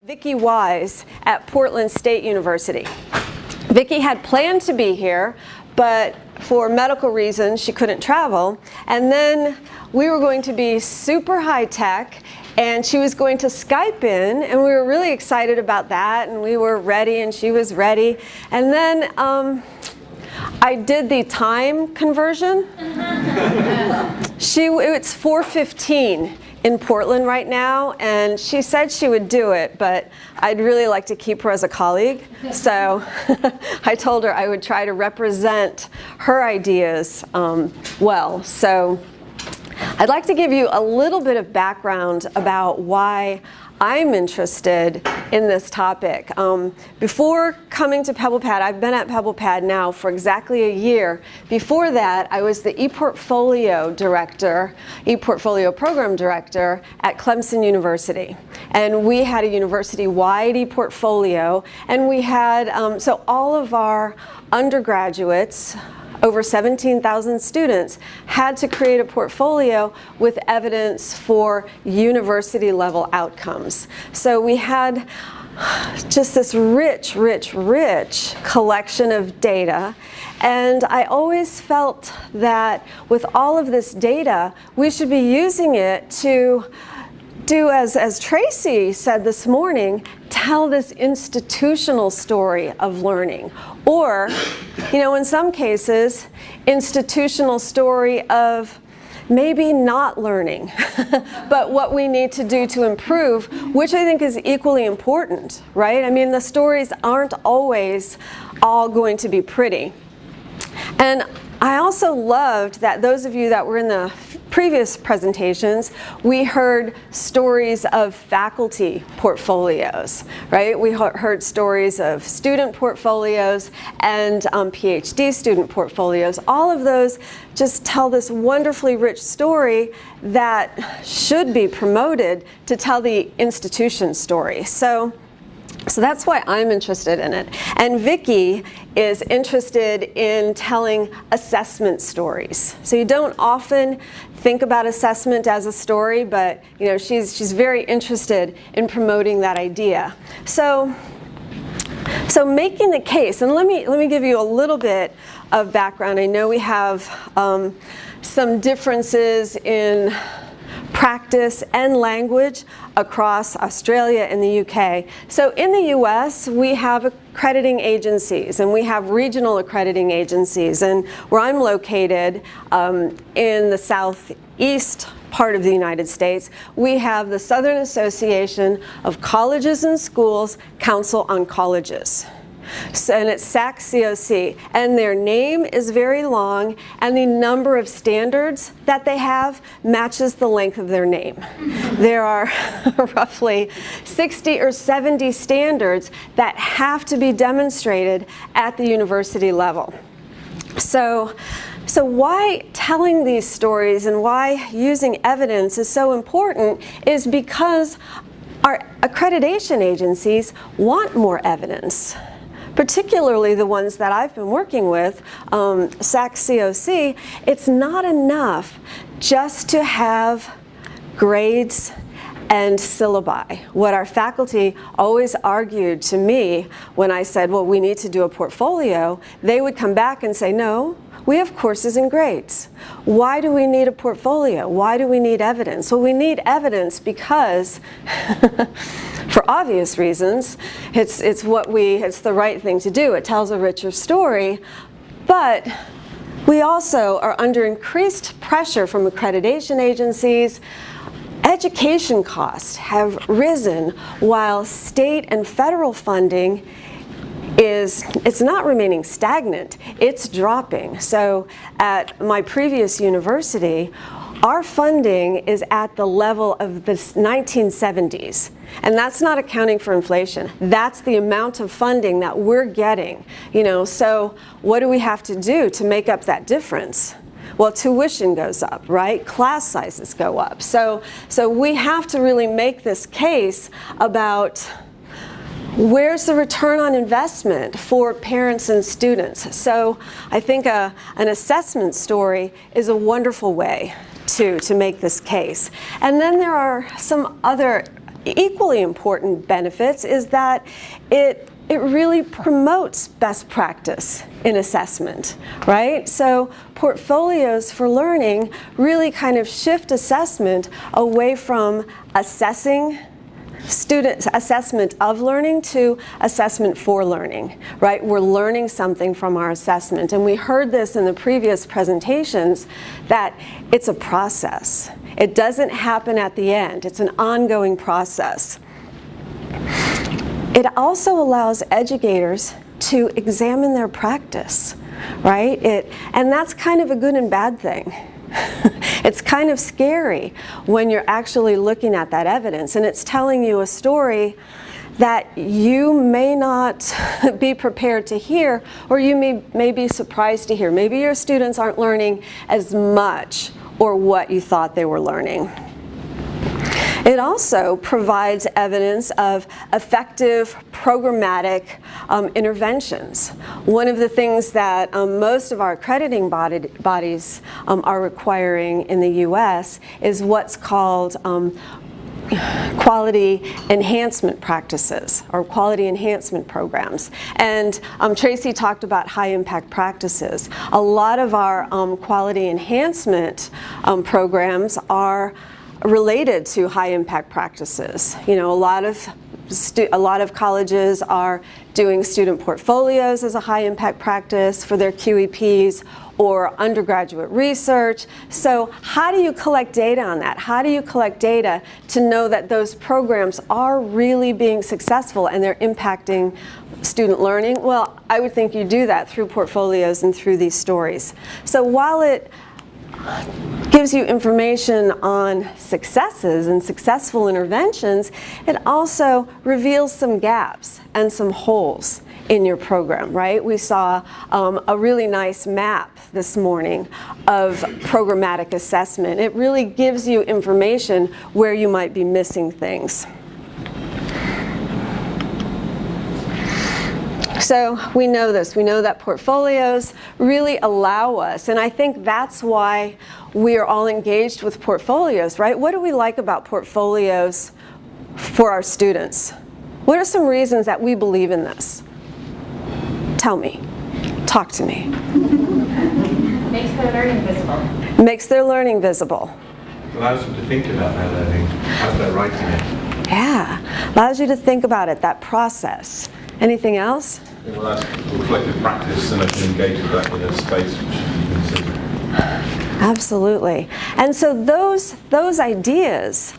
Vicki Wise at Portland State University. Vicki had planned to be here, but for medical reasons she couldn't travel. And then we were going to be super high tech, and she was going to Skype in, and we were really excited about that, and we were ready and she was ready. And then I did the time conversion. It's 4:15 in Portland right now, and she said she would do it, but I'd really like to keep her as a colleague. So I told her I would try to represent her ideas well. So I'd like to give you a little bit of background about why I'm interested in this topic. Before coming to PebblePad, I've been at PebblePad now for exactly a year. Before that, I was the ePortfolio director, ePortfolio program director at Clemson University. And we had a university-wide ePortfolio, and we had, so all of our undergraduates, over 17,000 students, had to create a portfolio with evidence for university level outcomes. So we had just this rich collection of data, and I always felt that with all of this data, we should be using it to do, as Tracy said this morning, tell this institutional story of learning. Or, in some cases, institutional story of maybe not learning, but what we need to do to improve, which I think is equally important, right? I mean, the stories aren't always all going to be pretty. And I also loved that those of you that were in the previous presentations, we heard stories of faculty portfolios, right? We heard stories of student portfolios and PhD student portfolios. All of those just tell this wonderfully rich story that should be promoted to tell the institution story. So that's why I'm interested in it. And Vicki is interested in telling assessment stories. So you don't often think about assessment as a story, but she's very interested in promoting that idea. So making the case, and let me give you a little bit of background. I know we have some differences in practice and language across Australia and the UK. So in the US, we have accrediting agencies, and we have regional accrediting agencies. And where I'm located, in the southeast part of the United States, we have the Southern Association of Colleges and Schools Council on Colleges. So, and it's SAC-COC, and their name is very long, and the number of standards that they have matches the length of their name. There are roughly 60 or 70 standards that have to be demonstrated at the university level. So why telling these stories and why using evidence is so important is because our accreditation agencies want more evidence. Particularly the ones that I've been working with, SAC-COC, it's not enough just to have grades and syllabi. What our faculty always argued to me when I said, well, we need to do a portfolio, they would come back and say, no, we have courses and grades. Why do we need a portfolio? Why do we need evidence? Well, we need evidence because for obvious reasons, it's the right thing to do. It tells a richer story, but we also are under increased pressure from accreditation agencies. Education costs have risen while state and federal funding it's not remaining stagnant, it's dropping. So at my previous university, our funding is at the level of the 1970s. And that's not accounting for inflation. That's the amount of funding that we're getting. So what do we have to do to make up that difference? Well, tuition goes up, right? Class sizes go up. So we have to really make this case about where's the return on investment for parents and students. So I think an assessment story is a wonderful way to make this case. And then there are some other equally important benefits is that it really promotes best practice in assessment, right? So portfolios for learning really kind of shift assessment away from assessment of learning to assessment for learning, right? We're learning something from our assessment. And we heard this in the previous presentations, that it's a process. It doesn't happen at the end. It's an ongoing process. It also allows educators to examine their practice, right? And that's kind of a good and bad thing. It's kind of scary when you're actually looking at that evidence and it's telling you a story that you may not be prepared to hear, or you may be surprised to hear. Maybe your students aren't learning as much or what you thought they were learning. It also provides evidence of effective programmatic interventions. One of the things that most of our accrediting bodies are requiring in the US is what's called quality enhancement practices or quality enhancement programs. And Tracy talked about high impact practices. A lot of our quality enhancement programs are related to high impact practices. You know, a lot of colleges are doing student portfolios as a high impact practice for their QEPs or undergraduate research. So how do you collect data on that? How do you collect data to know that those programs are really being successful and they're impacting student learning? Well, I would think you do that through portfolios and through these stories. So while it gives you information on successes and successful interventions, it also reveals some gaps and some holes in your program, right? We saw a really nice map this morning of programmatic assessment. It really gives you information where you might be missing things. So we know this. We know that portfolios really allow us, and I think that's why we are all engaged with portfolios, right? What do we like about portfolios for our students? What are some reasons that we believe in this? Tell me. Talk to me. Makes their learning visible. Makes their learning visible. Allows them to think about their learning as they're writing it. Yeah, allows you to think about it, that process. Anything else? Well, that's reflective practice, and I can engage with that in a space which you can consider. Absolutely. And so those ideas,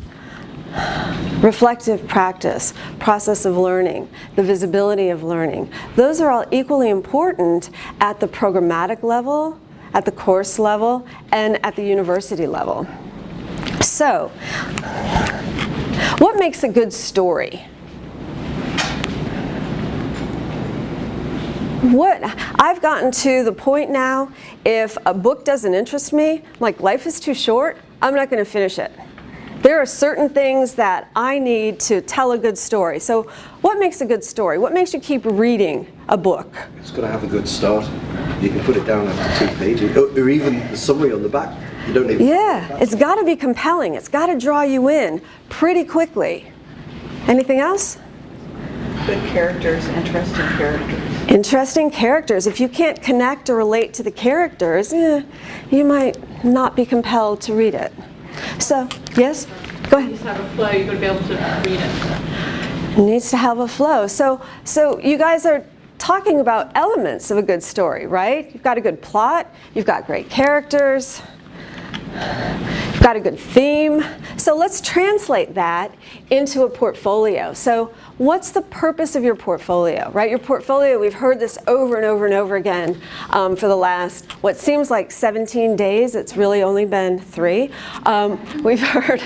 reflective practice, process of learning, the visibility of learning, those are all equally important at the programmatic level, at the course level, and at the university level. So, what makes a good story? I've gotten to the point now, if a book doesn't interest me, like life is too short, I'm not going to finish it. There are certain things that I need to tell a good story. So what makes a good story? What makes you keep reading a book? It's got to have a good start. You can put it down after 2 pages, or even the summary on the back. You don't need. Yeah, it's got to be compelling. It's got to draw you in pretty quickly. Anything else? Good characters, interesting characters. Interesting characters. If you can't connect or relate to the characters, you might not be compelled to read it. So, yes? Go ahead. You just have a flow, you've got to be able to read it. It needs to have a flow. So you guys are talking about elements of a good story, right? You've got a good plot, you've got great characters, you've got a good theme. So let's translate that into a portfolio. So what's the purpose of your portfolio, right? Your portfolio, we've heard this over and over and over again for the last, what seems like 17 days. It's really only been 3. We've heard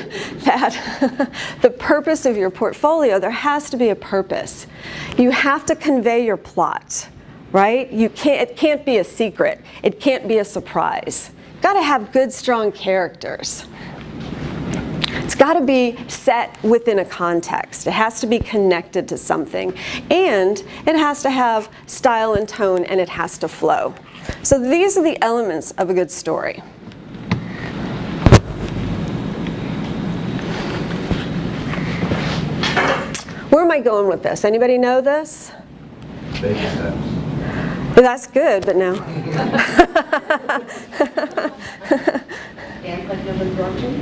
that the purpose of your portfolio, there has to be a purpose. You have to convey your plot, right? It can't be a secret. It can't be a surprise. You've got to have good, strong characters. It's got to be set within a context. It has to be connected to something. And it has to have style and tone, and it has to flow. So these are the elements of a good story. I going with this? Anybody know this? Baby steps. Well, that's good, but no. Dance like nobody's watching.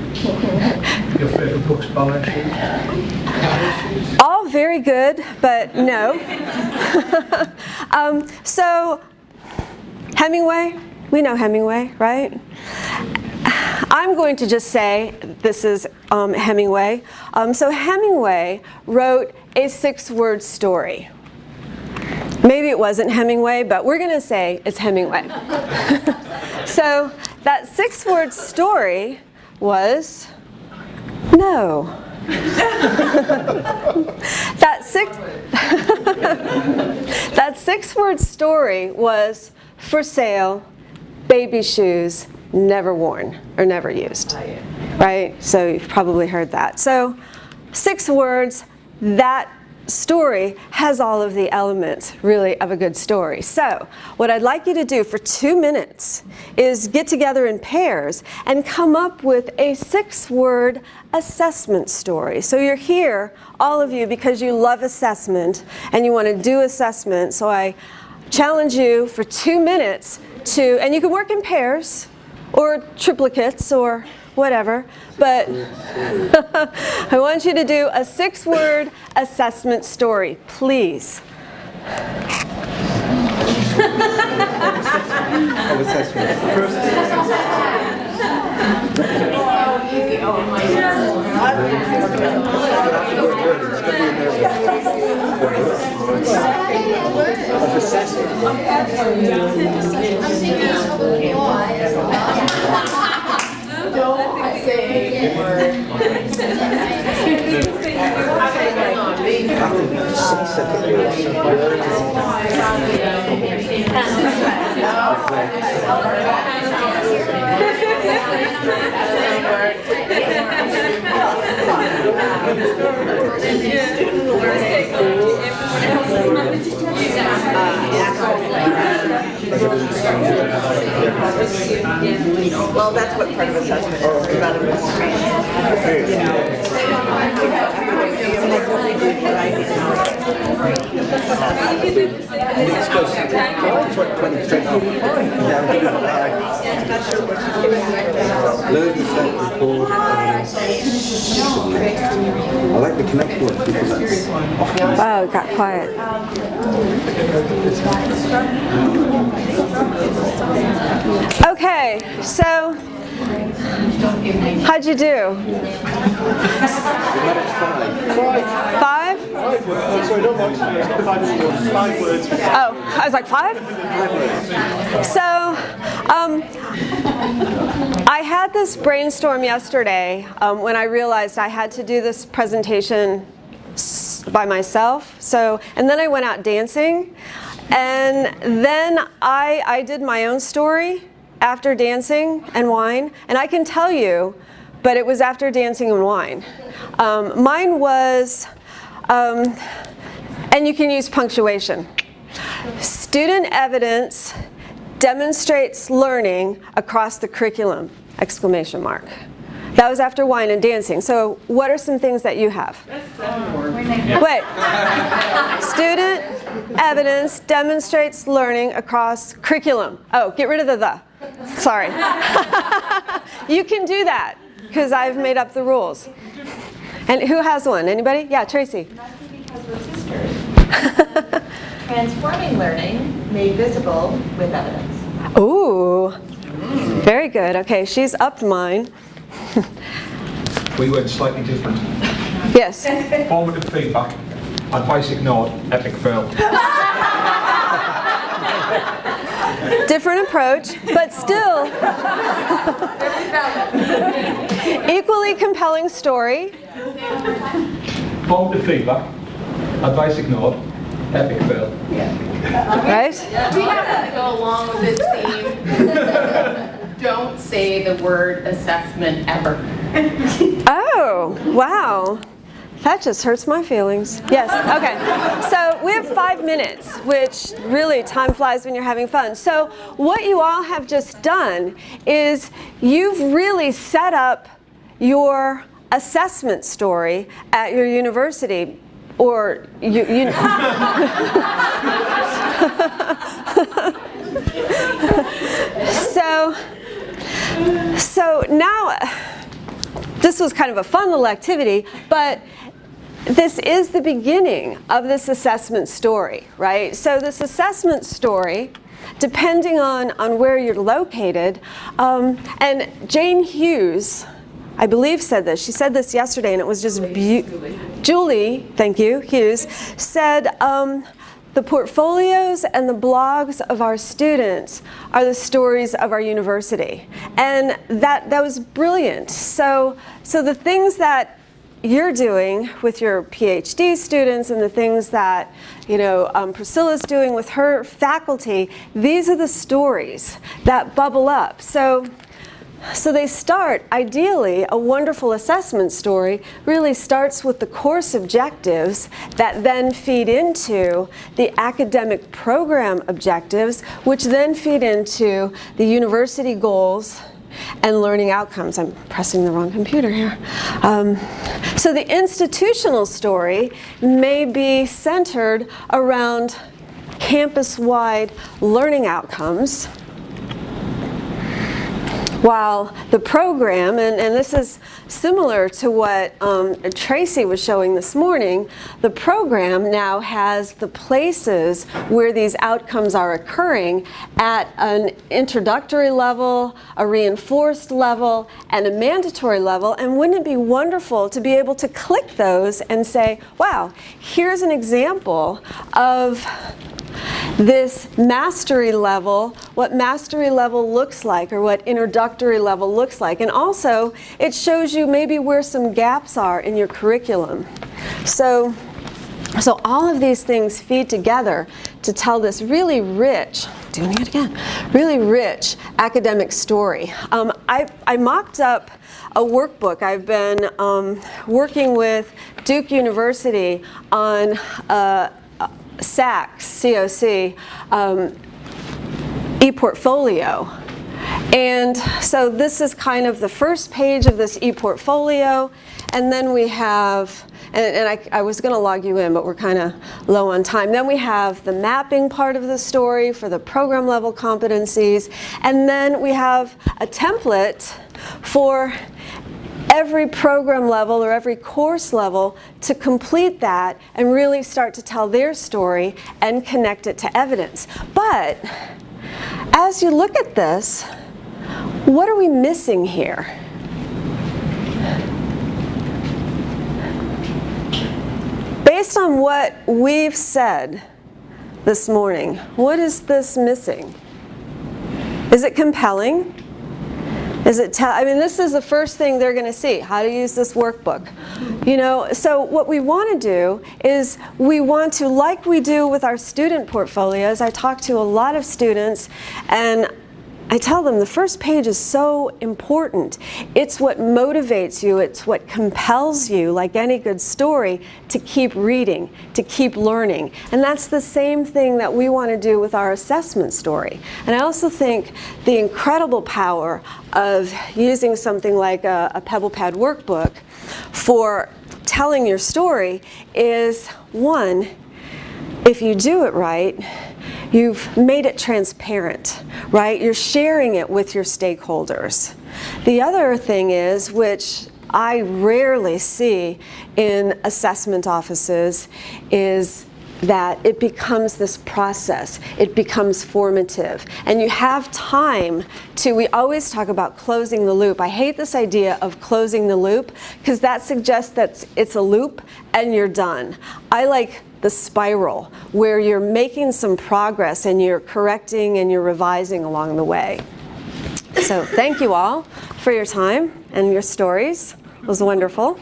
Your favourite book's ballet shoes? All very good, but no. So, Hemingway, we know Hemingway, right? I'm going to just say this is Hemingway. So Hemingway wrote a 6-word story. Maybe it wasn't Hemingway, but we're going to say it's Hemingway. So that 6-word story was no. That 6-word story was for sale, baby shoes, never worn or never used. Right? So you've probably heard that. So 6 words, that story has all of the elements, really, of a good story. So what I'd like you to do for 2 minutes is get together in pairs and come up with a 6-word assessment story. So you're here, all of you, because you love assessment and you want to do assessment. So I challenge you for 2 minutes to, and you can work in pairs or triplicates or whatever, but I want you to do a 6-word assessment story, please. Well, that's what part of assessment is about I like the connection with people that's Wow, it got quiet. Okay, so how'd you do? 5? Sorry, don't box me. It's not 5 words. 5 words. Oh, I was like 5? So, I had this brainstorm yesterday when I realized I had to do this presentation by myself. So, and then I went out dancing, and then I did my own story after dancing and wine, and I can tell you, but it was after dancing and wine. Mine was, and you can use punctuation. Student evidence demonstrates learning across the curriculum, exclamation mark. That was after wine and dancing. So what are some things that you have? Wait. Student evidence demonstrates learning across curriculum. Oh, get rid of the. Sorry. You can do that because I've made up the rules. And who has one? Anybody? Yeah, Tracy. Must be because we're sisters. Transforming learning made visible with evidence. Ooh, very good. Okay, she's upped mine. We went slightly different. Yes. Formative feedback, advice ignored, epic fail. Different approach, but still equally compelling story. Formative feedback, advice ignored, epic fail. Right? We have to go along with this theme. Don't say the word assessment ever. Oh, wow. That just hurts my feelings. Yes, okay. So we have 5 minutes, which really time flies when you're having fun. So what you all have just done is you've really set up your assessment story at your university. or you so now, this was kind of a fun little activity, but this is the beginning of this assessment story, right? So this assessment story, depending on where you're located, and Jane Hughes, I believe, said this. She said this yesterday, and it was just Julie, thank you, Hughes, said, the portfolios and the blogs of our students are the stories of our university. And that was brilliant. So the things that you're doing with your PhD students and the things that Priscilla's doing with her faculty, these are the stories that bubble up. So they start, ideally, a wonderful assessment story really starts with the course objectives that then feed into the academic program objectives, which then feed into the university goals and learning outcomes. I'm pressing the wrong computer here. So the institutional story may be centered around campus-wide learning outcomes, while the program, and this is similar to what Tracy was showing this morning, the program now has the places where these outcomes are occurring at an introductory level, a reinforced level, and a mandatory level. And wouldn't it be wonderful to be able to click those and say, wow, here's an example of this mastery level, what mastery level looks like, or what introductory level looks like. And also, it shows you maybe where some gaps are in your curriculum. So all of these things feed together to tell this really rich, doing it again, really rich academic story. I mocked up a workbook. I've been working with Duke University on SACS, COC, ePortfolio. And so this is kind of the first page of this ePortfolio, and then we have, and I was going to log you in, but we're kind of low on time. Then we have the mapping part of the story for the program level competencies, and then we have a template for every program level or every course level to complete that and really start to tell their story and connect it to evidence. But as you look at this, what are we missing here? Based on what we've said this morning, what is this missing? Is it compelling? Is it this is the first thing they're going to see, how to use this workbook. So what we want to do is we want to, like we do with our student portfolios, I talk to a lot of students and I tell them the first page is so important. It's what motivates you, it's what compels you, like any good story, to keep reading, to keep learning. And that's the same thing that we want to do with our assessment story. And I also think the incredible power of using something like a PebblePad workbook for telling your story is, one, if you do it right, you've made it transparent, right? You're sharing it with your stakeholders. The other thing is, which I rarely see in assessment offices, is that it becomes this process. It becomes formative. And you have time to, we always talk about closing the loop. I hate this idea of closing the loop because that suggests that it's a loop and you're done. I like the spiral, where you're making some progress and you're correcting and you're revising along the way. So thank you all for your time and your stories. It was wonderful.